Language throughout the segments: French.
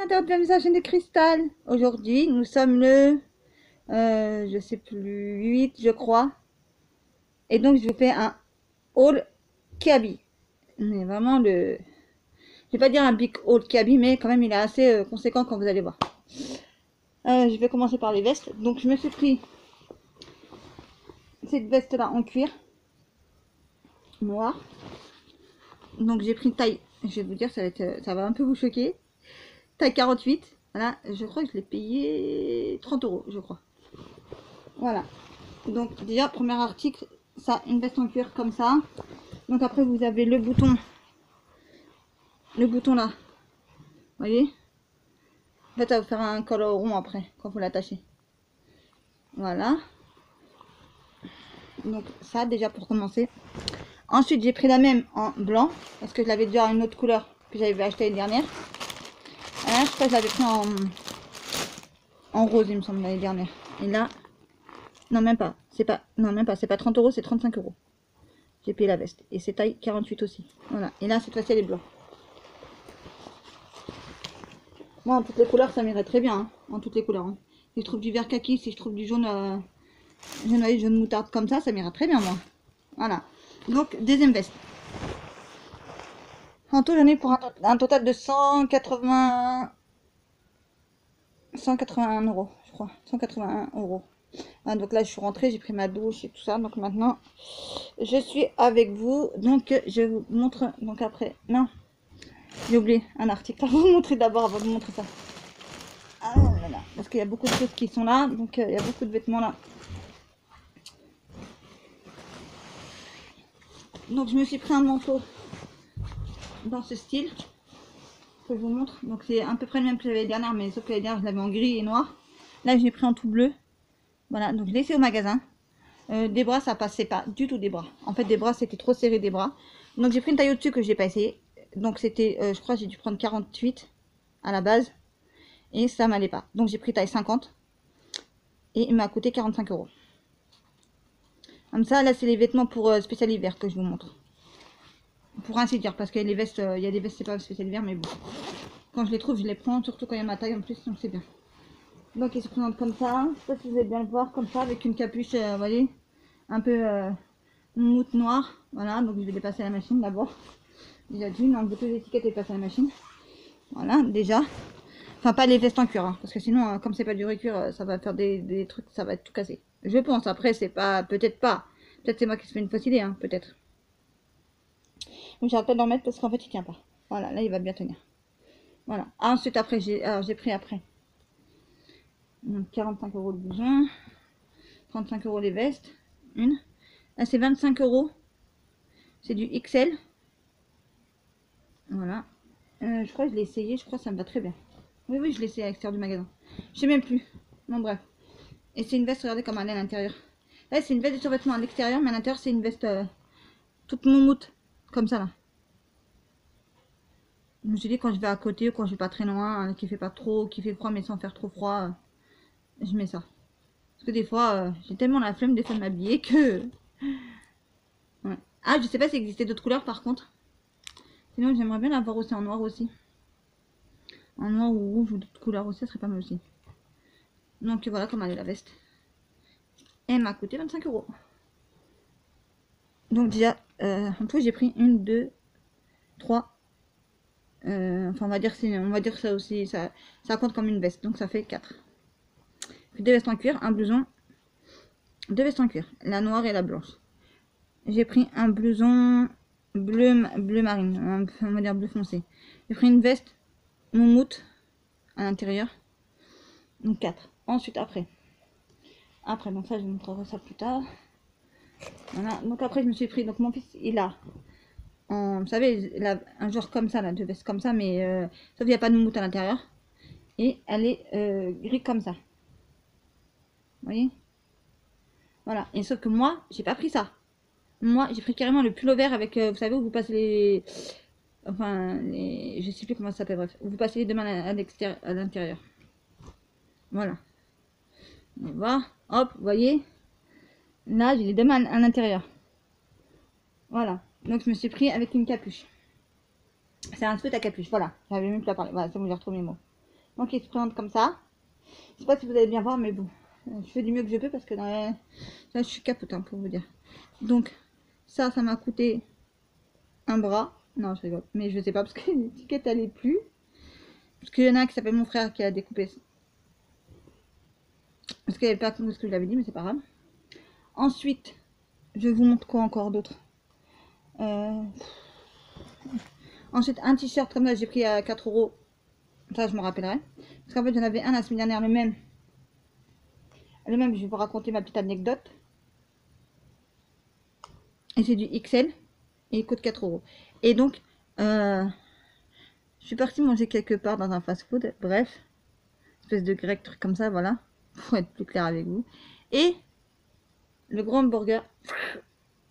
internautes, bienvenue sur la chaîne de Cristal. Aujourd'hui, nous sommes le, je sais plus, 8 je crois. Et donc, je vous fais un haul Kiabi. Mais vraiment le, je vais pas dire un big haul Kiabi, mais quand même il est assez conséquent quand vous allez voir. Je vais commencer par les vestes. Donc, je me suis pris cette veste là en cuir noir. Donc, j'ai pris une taille, je vais vous dire, ça va un peu vous choquer. Taille 48. Voilà, je crois que je l'ai payé 30 €, je crois. Voilà. Donc déjà, premier article, ça, une veste en cuir comme ça. Donc après, vous avez le bouton là. Vous voyez? En fait, ça va vous faire un col rond après, quand vous l'attachez. Voilà. Donc ça, déjà pour commencer. Ensuite, j'ai pris la même en blanc, parce que je l'avais déjà une autre couleur que j'avais acheté l'année dernière. Là, je crois que je l'avais pris en rose, il me semble, l'année dernière. Et là, non, même pas. C'est pas, non, même pas. C'est pas 30 €, c'est 35 €. J'ai payé la veste. Et c'est taille 48 aussi. Voilà. Et là, cette fois-ci, elle est blanc. Moi, en toutes les couleurs, ça m'irait très bien. Hein. En toutes les couleurs. Hein. Si je trouve du vert kaki, si je trouve du jaune, jaune moutarde comme ça m'irait très bien, moi. Voilà. Donc, deuxième veste. En tout, j'en ai pour un total de 181 €, je crois. 181 €. Ah, donc là, je suis rentrée, j'ai pris ma douche et tout ça. Donc maintenant, je suis avec vous. Donc, je vous montre. Donc après, non, j'ai oublié un article à vous montrer d'abord avant de vous montrer ça. Ah là là, parce qu'il y a beaucoup de choses qui sont là. Donc, il y a beaucoup de vêtements là. Donc, je me suis pris un manteau dans ce style. Que je vous montre. Donc, c'est à peu près le même que l'année dernière, mais sauf que l'année dernière, je l'avais en gris et noir. Là, j'ai pris en tout bleu. Voilà, donc je l'ai fait au magasin. Des bras, ça passait pas du tout des bras. En fait, des bras, c'était trop serré des bras. Donc, j'ai pris une taille au-dessus que j'ai pas essayé. Donc, c'était, je crois, j'ai dû prendre 48 à la base. Et ça m'allait pas. Donc, j'ai pris taille 50. Et il m'a coûté 45 €. Comme ça, là, c'est les vêtements pour spécial hiver que je vous montre. Pour ainsi dire, parce que les vestes, il y a des vestes, c'est pas spécial hiver, mais bon. Quand je les trouve, je les prends, surtout quand il y a ma taille en plus, donc c'est bien. Donc, il se présente comme ça. Je sais pas si vous allez bien le voir, comme ça, avec une capuche, vous voyez, un peu mousse noire. Voilà, donc je vais les passer à la machine d'abord. Déjà d'une, enlever toutes les étiquettes et les passer à la machine. Voilà, déjà. Enfin, pas les vestes en cuir, hein, parce que sinon, comme c'est pas du cuir, ça va faire des trucs, ça va être tout cassé. Je pense, après, c'est pas, peut-être pas. Peut-être c'est moi qui se fais une fausse idée, hein, peut-être. Donc j'arrête pas d'en mettre parce qu'en fait, il tient pas. Voilà, là, il va bien tenir. Voilà. Ensuite, après, j'ai pris après. Donc, 45 € le blouson. 35 € les vestes. Une. Là, c'est 25 €. C'est du XL. Voilà. Je crois que je l'ai essayé. Je crois que ça me va très bien. Oui, oui, je l'ai essayé à l'extérieur du magasin. Je sais même plus. Bon, bref. Et c'est une veste, regardez comme elle est à l'intérieur. Là, c'est une veste de survêtement à l'extérieur, mais à l'intérieur, c'est une veste toute moumoute. Comme ça, là. Je me suis dit, quand je vais à côté, quand je vais pas très loin, qui fait pas trop, qui fait froid, mais sans faire trop froid, je mets ça. Parce que des fois, j'ai tellement la flemme des fois de m'habiller que... Ouais. Ah, je sais pas s'il existait d'autres couleurs par contre. Sinon, j'aimerais bien l'avoir aussi en noir aussi. En noir ou rouge ou d'autres couleurs aussi, ça serait pas mal aussi. Donc voilà comment elle est la veste. Elle m'a coûté 25 €. Donc déjà, en tout j'ai pris une, deux, trois. Enfin on va dire ça aussi, ça compte comme une veste. Donc ça fait 4. Deux vestes en cuir, un blouson, deux vestes en cuir, la noire et la blanche. J'ai pris un blouson bleu marine, on va dire bleu foncé. J'ai pris une veste moumoute à l'intérieur. Donc 4. Ensuite après, donc ça je vous montrerai ça plus tard. Voilà, donc après je me suis pris, donc mon fils il a, vous savez, il a un genre comme ça, là, de veste comme ça, mais sauf qu'il n'y a pas de moumoute à l'intérieur. Et elle est gris comme ça. Vous voyez? Voilà, et sauf que moi, j'ai pas pris ça. Moi, j'ai pris carrément le pull vert avec, vous savez, où vous passez les... Enfin, je sais plus comment ça s'appelle, bref. Où vous passez les deux mains à l'intérieur. Voilà. On va voir. Hop, vous voyez? Là, j'ai les deux mains à l'intérieur. Voilà. Donc, je me suis pris avec une capuche. C'est un sweat à capuche, voilà. J'avais même plus à parler. Voilà, c'est bon, j'ai retrouvé mes mots. Donc il se présente comme ça. Je sais pas si vous allez bien voir, mais bon, je fais du mieux que je peux parce que là, je suis capote, hein, pour vous dire. Donc ça m'a coûté un bras. Non, je rigole, mais je sais pas parce que l'étiquette elle est plus. Parce qu'il y en a un qui s'appelle mon frère qui a découpé. Parce qu'il n'y avait pas tout ce que je l'avais dit, mais c'est pas grave. Ensuite, je vous montre quoi encore d'autre. Ensuite, un t-shirt comme ça, j'ai pris à 4 €. Ça, je me rappellerai. Parce qu'en fait, j'en avais un la semaine dernière, le même. Le même, je vais vous raconter ma petite anecdote. Et c'est du XL. Et il coûte 4 €. Et donc, je suis partie manger quelque part dans un fast-food. Bref, espèce de grec, truc comme ça, voilà. Pour être plus clair avec vous. Et le grand hamburger,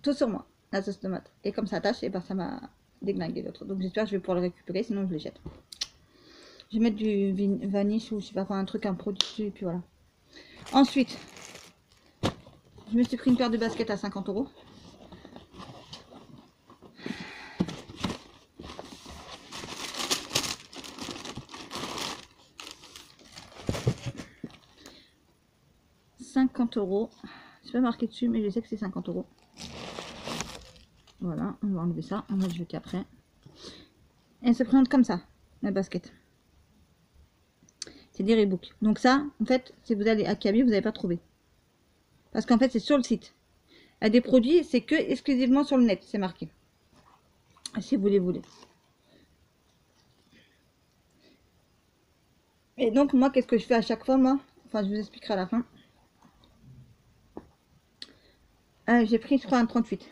tout sur moi, la sauce tomate. Et comme ça attache, et ben ça m'a déglingué l'autre. Donc j'espère que je vais pouvoir le récupérer, sinon je les jette. Je vais mettre du vanille ou je sais pas quoi, un truc, un produit dessus, et puis voilà. Ensuite, je me suis pris une paire de baskets à 50 €. C'est pas marqué dessus, mais je sais que c'est 50 €. Voilà, on va enlever ça, on va le jeter après. Et elle se présente comme ça, la basket. C'est des Reebok. Donc ça, en fait, si vous allez à Kaby, vous n'allez pas trouver. Parce qu'en fait, c'est sur le site. Il y a des produits, c'est que exclusivement sur le net, c'est marqué. Si vous les voulez. Et donc, moi, qu'est-ce que je fais à chaque fois, moi? Enfin, je vous expliquerai à la fin. J'ai pris, je crois, un 38.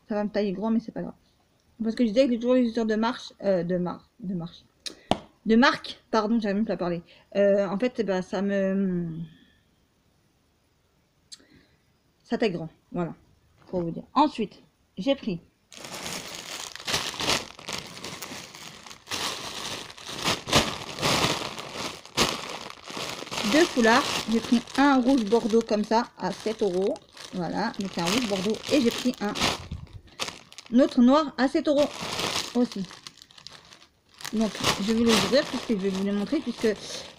Ça va me tailler grand, mais c'est pas grave. Parce que je disais que les toujours les users de marque, pardon, j'avais même pas parlé. En fait, bah, ça taille grand, voilà, pour vous dire. Ensuite, j'ai pris deux foulards. J'ai pris un rouge bordeaux comme ça à 7 €. Voilà, donc un rouge bordeaux. Et j'ai pris un autre noir à 7 € aussi. Donc, je vais les ouvrir puisque je vais vous les montrer puisque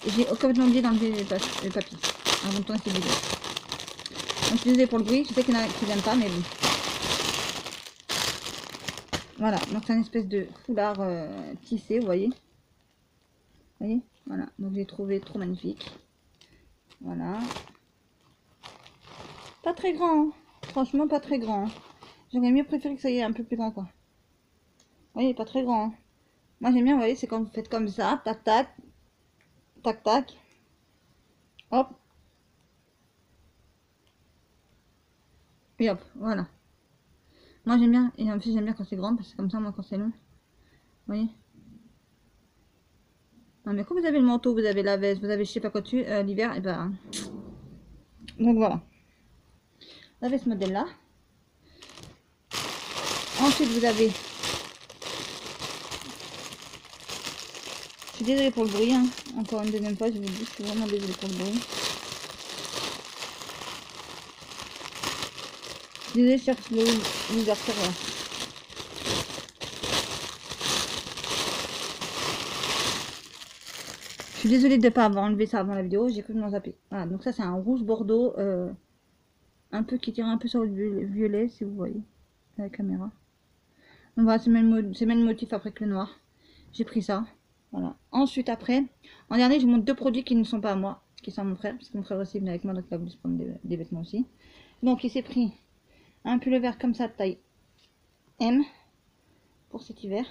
j'ai complètement oublié d'enlever le papier. Avant de tourner cette vidéo. Donc, je suis désolée pour le bruit. Je sais qu'il y en a qui n'aiment pas, mais bon. Voilà, donc c'est une espèce de foulard tissé, vous voyez. Vous voyez, voilà. Donc, j'ai trouvé trop magnifique. Voilà. Pas très grand, hein. Franchement, pas très grand. Hein. J'aurais mieux préféré que ça y est un peu plus grand, quoi. Vous voyez, pas très grand. Hein. Moi, j'aime bien, vous voyez, c'est quand vous faites comme ça, tac, tac, tac, tac. Hop. Et hop, voilà. Moi, j'aime bien, et en plus, j'aime bien quand c'est grand, parce que comme ça, moi, quand c'est long, vous voyez. Non, mais quand vous avez le manteau, vous avez la veste, vous avez je sais pas quoi dessus, l'hiver, et ben... Donc, voilà. Vous avez ce modèle-là. Ensuite, vous avez... Je suis désolée pour le bruit, hein. Encore une deuxième fois, je vous le dis, je suis vraiment désolée pour le bruit. Désolée, je cherche l'ouverture, là. Je suis désolée de ne pas avoir enlevé ça avant la vidéo, j'ai cru m'en zapper. Voilà, donc ça c'est un rouge bordeaux, un peu qui tire un peu sur le violet, si vous voyez, à la caméra. Donc voilà, c'est le même motif après que le noir. J'ai pris ça. Voilà. Ensuite, après, en dernier, je vous montre deux produits qui ne sont pas à moi, qui sont à mon frère, parce que mon frère aussi est venu avec moi, donc il a voulu se prendre des vêtements aussi. Donc, il s'est pris un pull vert comme ça, de taille M, pour cet hiver.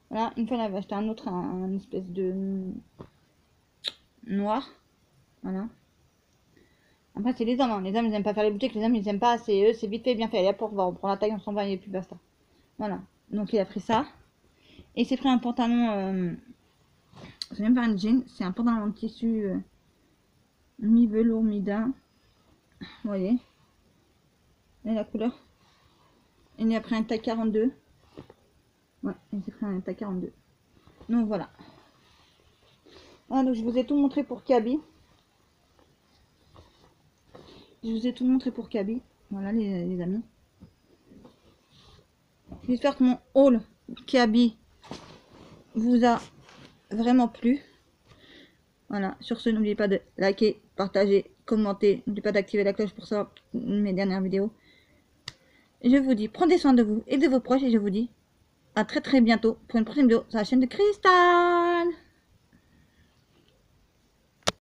Voilà, une fois, il avait acheté un autre, un espèce de noir. Voilà. Après, c'est les hommes, hein. Les hommes, ils aiment pas faire les boutiques, les hommes, ils aiment pas, c'est eux, c'est vite fait, bien fait. Allez, pour voir, on prend la taille, on s'en va, et puis basta. Voilà. Donc, il a pris ça. Et il s'est pris un pantalon, c'est même pas un jean, c'est un pantalon en tissu mi-velours, mi-daim. Vous voyez. Et la couleur. Et il a pris un taille 42. Ouais, il s'est pris un taille 42. Donc voilà. Voilà, donc je vous ai tout montré pour Kaby. Je vous ai tout montré pour Kaby. Voilà les amis. J'espère que mon haul Kaby vous a vraiment plu. Voilà, sur ce, n'oubliez pas de liker, partager, commenter. N'oubliez pas d'activer la cloche pour savoir mes dernières vidéos. Je vous dis, prenez soin de vous et de vos proches. Et je vous dis à très bientôt pour une prochaine vidéo sur la chaîne de Cristal.